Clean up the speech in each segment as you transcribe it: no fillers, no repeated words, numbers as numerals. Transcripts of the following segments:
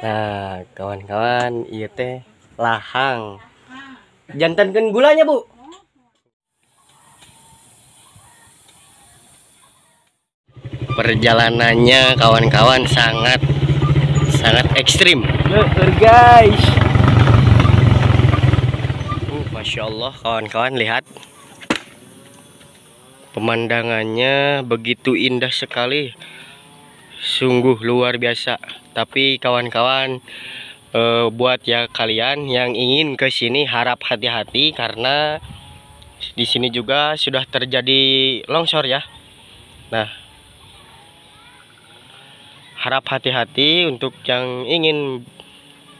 Nah, kawan-kawan, iya teh lahang. Jantankeun gulanya, Bu. Perjalanannya kawan-kawan sangat ekstrim. Guys. Masya Allah, kawan-kawan, lihat. Pemandangannya begitu indah sekali. Sungguh luar biasa. Tapi kawan-kawan, buat ya kalian yang ingin ke sini harap hati-hati karena di sini juga sudah terjadi longsor ya. Nah, harap hati-hati untuk yang ingin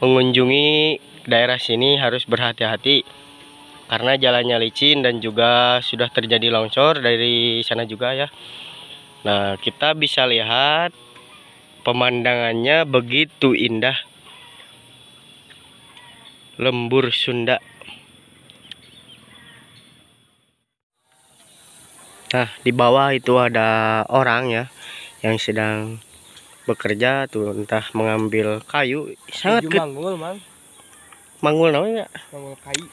mengunjungi daerah sini harus berhati-hati karena jalannya licin dan juga sudah terjadi longsor dari sana juga ya. Nah, kita bisa lihat pemandangannya begitu indah. Lembur Sunda. Nah, di bawah itu ada orang ya yang sedang bekerja tuh, entah mengambil kayu. Sangat manggul, Mang. Manggul namanya. Manggul kayu.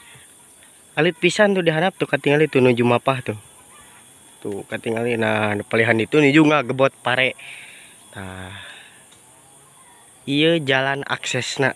Alit pisan tuh diharap tuh katingali tuh nuju mapah tuh. Tuh katingali. Nah, pelihan itu nuju ngagebot pare. Nah, iya jalan aksesna.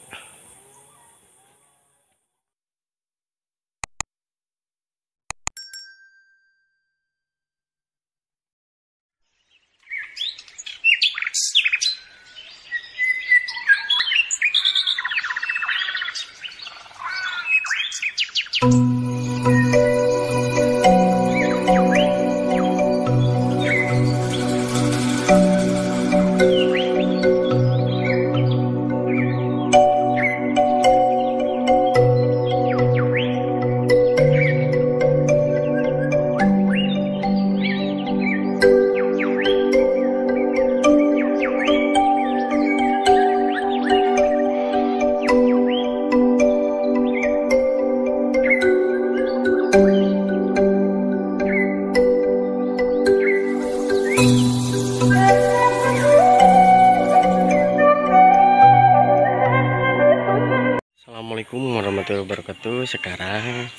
Assalamualaikum warahmatullahi wabarakatuh. Sekarang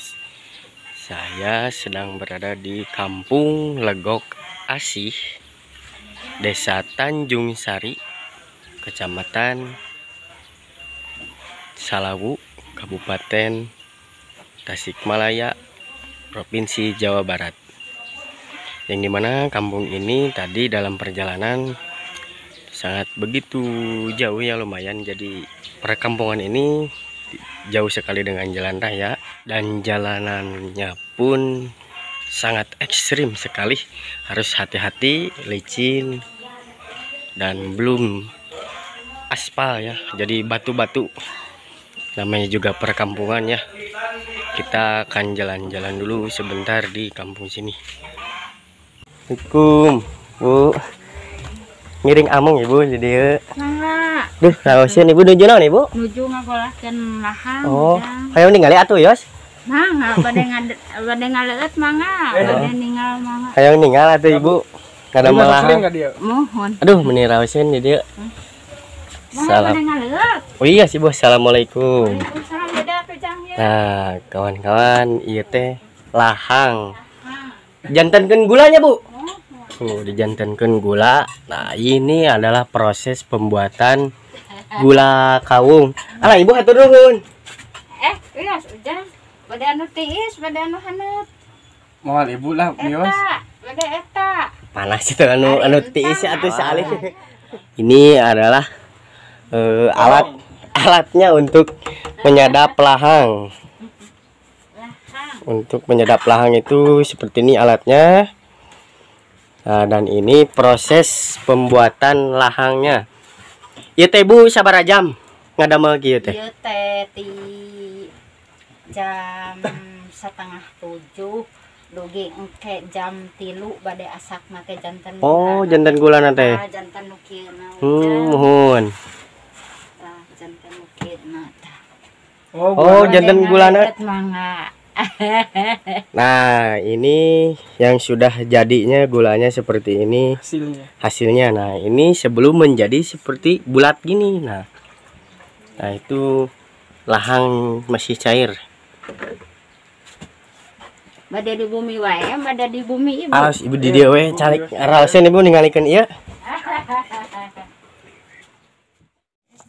saya sedang berada di Kampung Legok Asih, Desa Tanjung Sari, Kecamatan Salawu, Kabupaten Tasikmalaya, Provinsi Jawa Barat. Yang dimana kampung ini tadi dalam perjalanan sangat begitu jauh ya, lumayan. Jadi perkampungan ini jauh sekali dengan jalan raya dan jalanannya pun sangat ekstrim sekali. Harus hati-hati, licin dan belum aspal ya, jadi batu-batu. Namanya juga perkampungan ya. Kita akan jalan-jalan dulu sebentar di kampung sini. Assalamualaikum, Bu. Ngiring among Ibu jadi. Mangga. Duh, laosin Ibu nuju naon Ibu? Nuju ngagolakeun lahang. Oh, hayang ningali atuh Yos. Mangga bade ngaleut mangga, bade ningal mangga. Hayang ningal atuh Ibu. Kada malahan. Mohon. Aduh, meni laosin jadi. Salam. Bade ngaleut. Oh iya sih, Bu. Assalamualaikum. Waalaikumsalam beda kejang ya. Nah, kawan-kawan, ieu teh lahang. Jantankeun gulanya, Bu. Dijantankeun gula. Nah, ini adalah proses pembuatan gula kawung. Alah, Ibu hatur nuhun. Iya, udah. Bade anu tiis, bade anu haneut. Moal Ibu lah, Mios. Eta, bade eta. Panas itu anu tiis atuh salih. Ini adalah alatnya untuk menyadap lahang. Untuk menyadap lahang itu seperti ini alatnya. Nah, dan ini proses pembuatan lahangnya. Ieu teh Bu sabaraha jam ngadamel kieu teh? Ieu teh ti jam 6:30 dugi engke jam 3 bade asak make jantan. Oh, jantan gulana teh. Jantan nu kieuna. Muhun. Jantan nu kieuna tah. Oh, jantan gulana. Mangga. Nah, ini yang sudah jadinya gulanya seperti ini hasilnya. Nah, ini sebelum menjadi seperti bulat gini. Nah, Nah, itu lahang masih cair. Bade di bumi wae, bade di bumi ibu. Awas ibu di dia we calik raosan ibu ningalikeun ieu.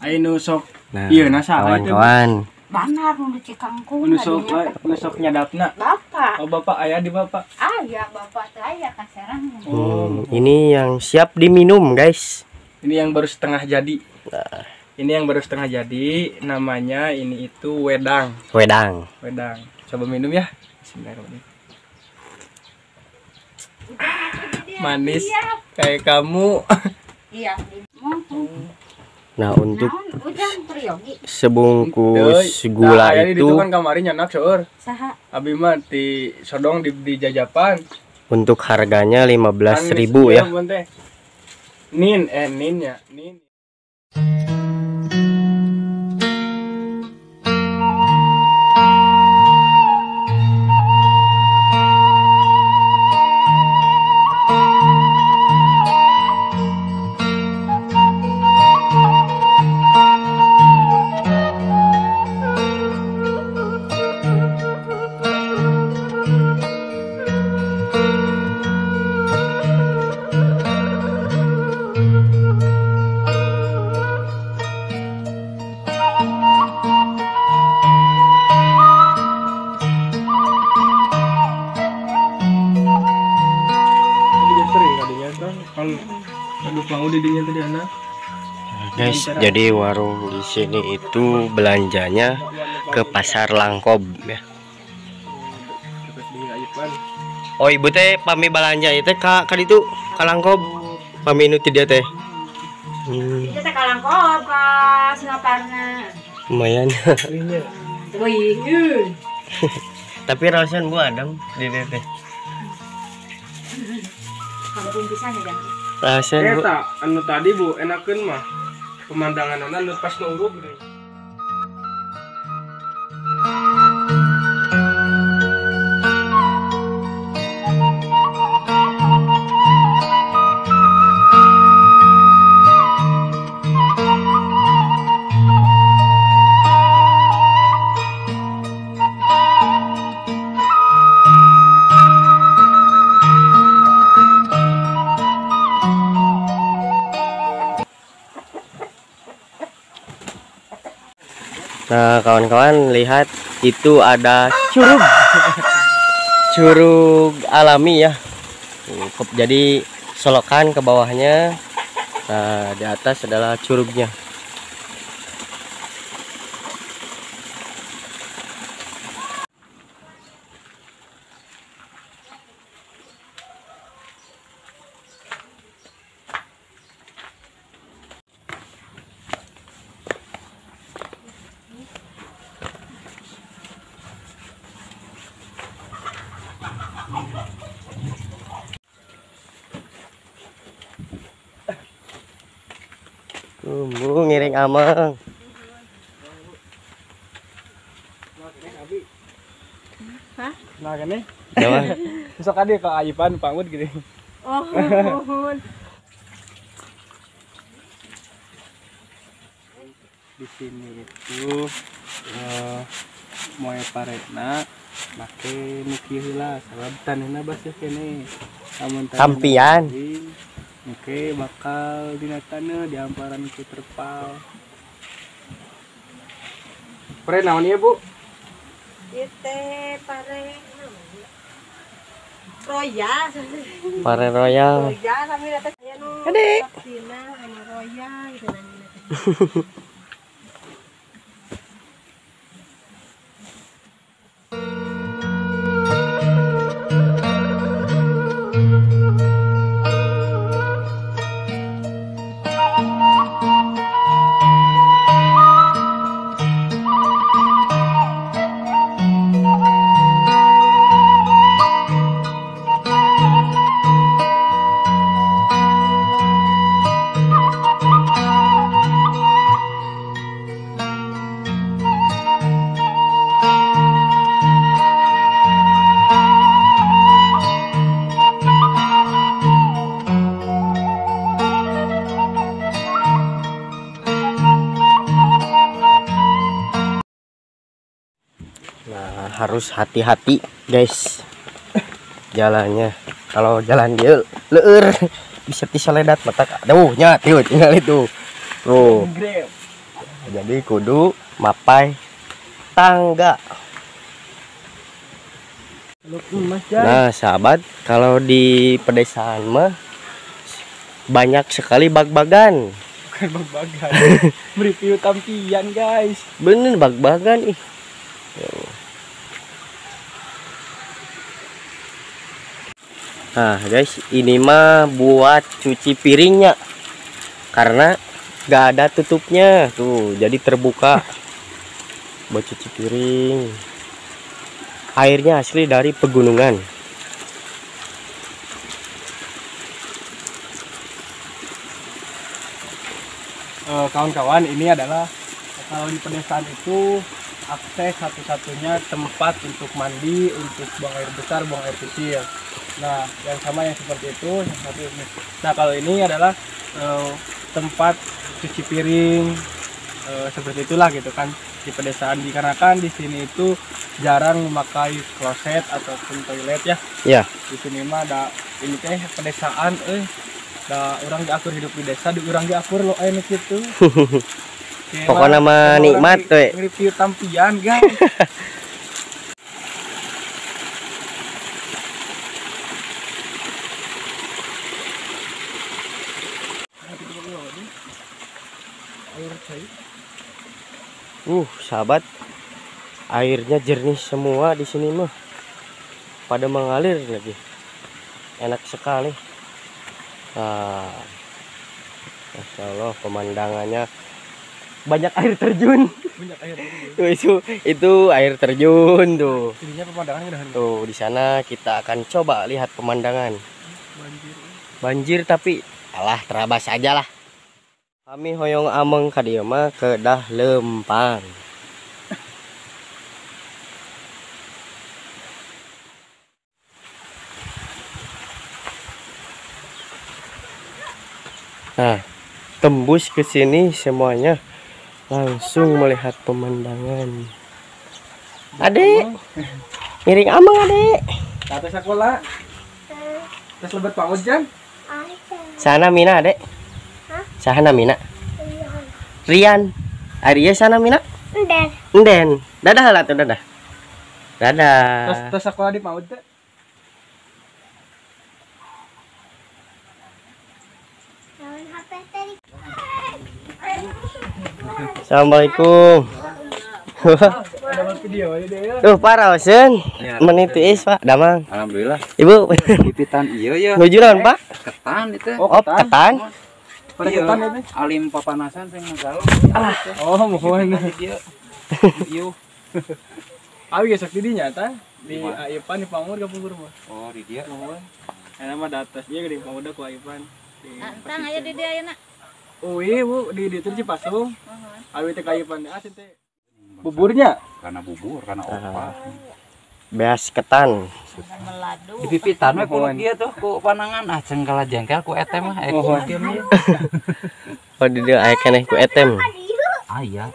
Ayo nusok. Nah, Iya, nasa kawan-kawan. Banar nu di Cikangkung. Nusok nyadapna. Bapak. Oh, bapak ayah di bapak. Ya bapak teh aya kaserang. Ini yang siap diminum, guys. Ini yang baru setengah jadi. Nah, Ini yang baru setengah jadi, namanya ini itu wedang. wedang. Wedang. Coba minum ya. Bismillahirrahmanirrahim. Manis kayak kamu. Iya. Nah, untuk Ujang Priyogi. sebungkus gula Nah, itu itu kan kemarin nyanak seueur. Saha? Abi mah di sodong di jajapan. untuk harganya 15.000 Kan, ya. Bun, teh. Nin ya. Nin. Ini sering kadinya kan. Aduh, mau didinya tadi anak. Guys, jadi warung di sini itu belanjanya ke pasar Langkob ya. Terus di Ayepan. Oh, ibu teh pami balanja itu ka ditu ka Langkob. Pami nu ti dia teh. Itu teh kalangkob ka Singaparna. Lumayan. Ininya. Wih. Tapi raosan Bu Adam di dia teh. Kampung pisan ya, Jang. Raosan Bu. Eta anu tadi Bu enakeun mah. Pemandangan anu pas nunggu gede. Nah, kawan-kawan lihat itu ada curug. Curug alami ya. Jadi solokan ke bawahnya. Nah, di atas adalah curugnya. Bu ngiring amang. Hah? Nah, kan nih. Jawa. Besok ade ke Ayepan pamut gitu. Oh. Di sini itu moe paretna make nu kieu heula sabab tanahna baseuh keneh. Amun tanahna Kampian. kering, oke bakal dina taneuh diamparan ke terpal. Pare naon ieu Bu? Itu pare Royal. Pare Royal. Royal kami datang aya nu. Adik. Cina anu Royal gitu nanya. harus hati-hati guys jalannya. Kalau jalan dia leur bisa diseledat mata. Aduh nyat tuh tinggal itu tuh. Jadi kudu mapai tangga. Nah sahabat, kalau di pedesaan mah banyak sekali bag-bagan. Bukan bag-bagan. Mereview tampian guys. Bener bag-bagan ih. Nah guys, ini mah buat cuci piringnya. Karena gak ada tutupnya tuh, jadi terbuka buat cuci piring. Airnya asli dari pegunungan. Kawan-kawan, ini adalah kalau di pedesaan itu akses satu-satunya tempat untuk mandi, untuk buang air besar, buang air kecil. Nah, yang sama yang seperti itu, yang satu ini. Nah, kalau ini adalah tempat cuci piring, seperti itulah gitu kan di pedesaan. Dikarenakan di sini itu jarang memakai kloset ataupun toilet ya. Ya. Di sini mah ada ini teh pedesaan, da orang diatur hidup di desa, di orang diatur lo enak gitu. Pokoknya mah nikmat tuh. Review tampian guys. Sahabat, airnya jernih semua di sini mah. Pada mengalir lagi. Enak sekali. Nah, Masya Allah pemandangannya banyak air terjun. Banyak air. Itu air terjun tuh. Ininya pemandangannya udah Tuh di sana kita akan coba lihat pemandangan. Banjir tapi alah terabas aja lah. Kami hoyong ameng ka dieu mah kedah lempang. Nah, tembus ke sini semuanya langsung melihat pemandangan. Adek, miring ameng adek. Kata sekolah. Tes lebat Pak Ujan. Sana Mina adek. Sana Mina. Rian. Arya sana Mina. Enden. Dadah lah tuh dadah. Dadah. Tes sekolah di Pak Ujan. Assalamualaikum. Ada video ini deh. Duh parah Sen. Menitiis Pak Damang. Alhamdulillah. Ibu. Pipitan iya ya. Nuju naon Pak? Ketan itu. Oh ketan. Ketan ini. Alim papanasan sing masalah. Oh, mohon. Dia. Iyo. Awi gesek di dinya tah. Di Aipan di Pamur gabung rumah. Oh, di dia. Mohon. Ana mah datas dia di Pamur ku Aipan. Tang aya di dia ayeuna. Oh iya Bu, di itu Cipasung. Awi teh Aipan teh. Buburnya Karena bubur, karena opa. Beas ketan. Meladu. Di pipitan we kudu kieu tuh ku panangan ajeng kala jengkel ku etem mah Mohon. Oh di dieu aya keneh ku etem. Ah iya.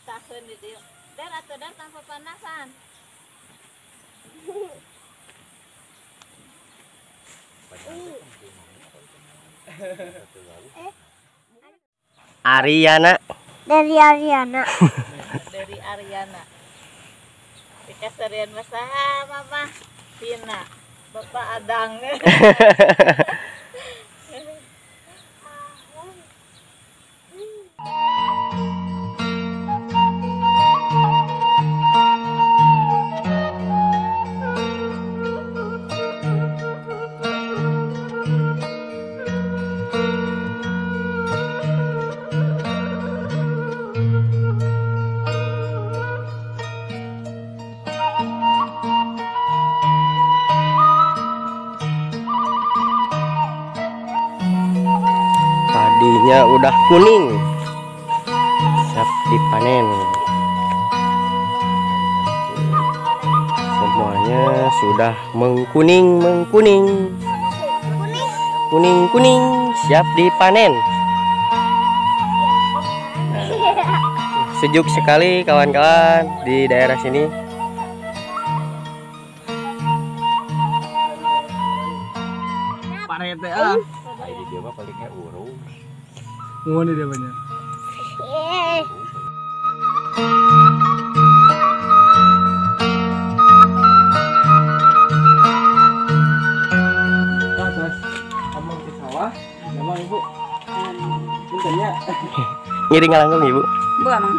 Takeun di dieu. Dan atuh dan tanpa panasan. Ariana. Dari Ariana. Dikasarian masaha mama Tina. Bapak Adang. Padinya udah kuning. Siap dipanen. Semuanya sudah mengkuning. Kuning, siap dipanen. Nah, sejuk sekali kawan-kawan di daerah sini. Parete ah. Ini dia mah palingnya urung. Ngono dia banyak. Terus kamu ke sawah, memang ibu. Puntennya. Ngiring ngalanggung ibu. Bu amang.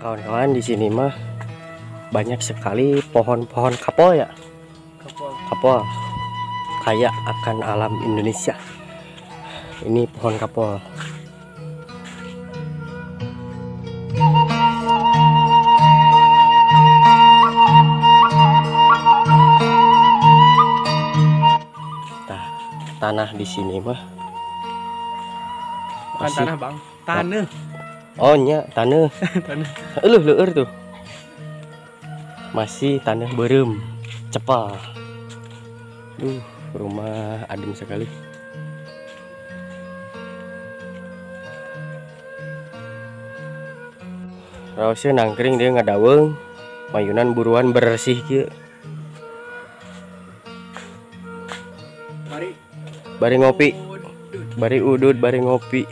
Kawan-kawan, di sini mah banyak sekali pohon-pohon kapol ya. Kapol kaya akan alam Indonesia. Ini pohon kapol. Nah, tanah di sini mah Bukan tanah bang, tanah. Oh nya tanah. Tanah. Leueur tuh. Masih tanah berem, cepal. Rumah adem sekali. Rausnya nangkring dia ngadaweng, mayunan buruan bersih kieu. Bari ngopi, bari udud, bari ngopi.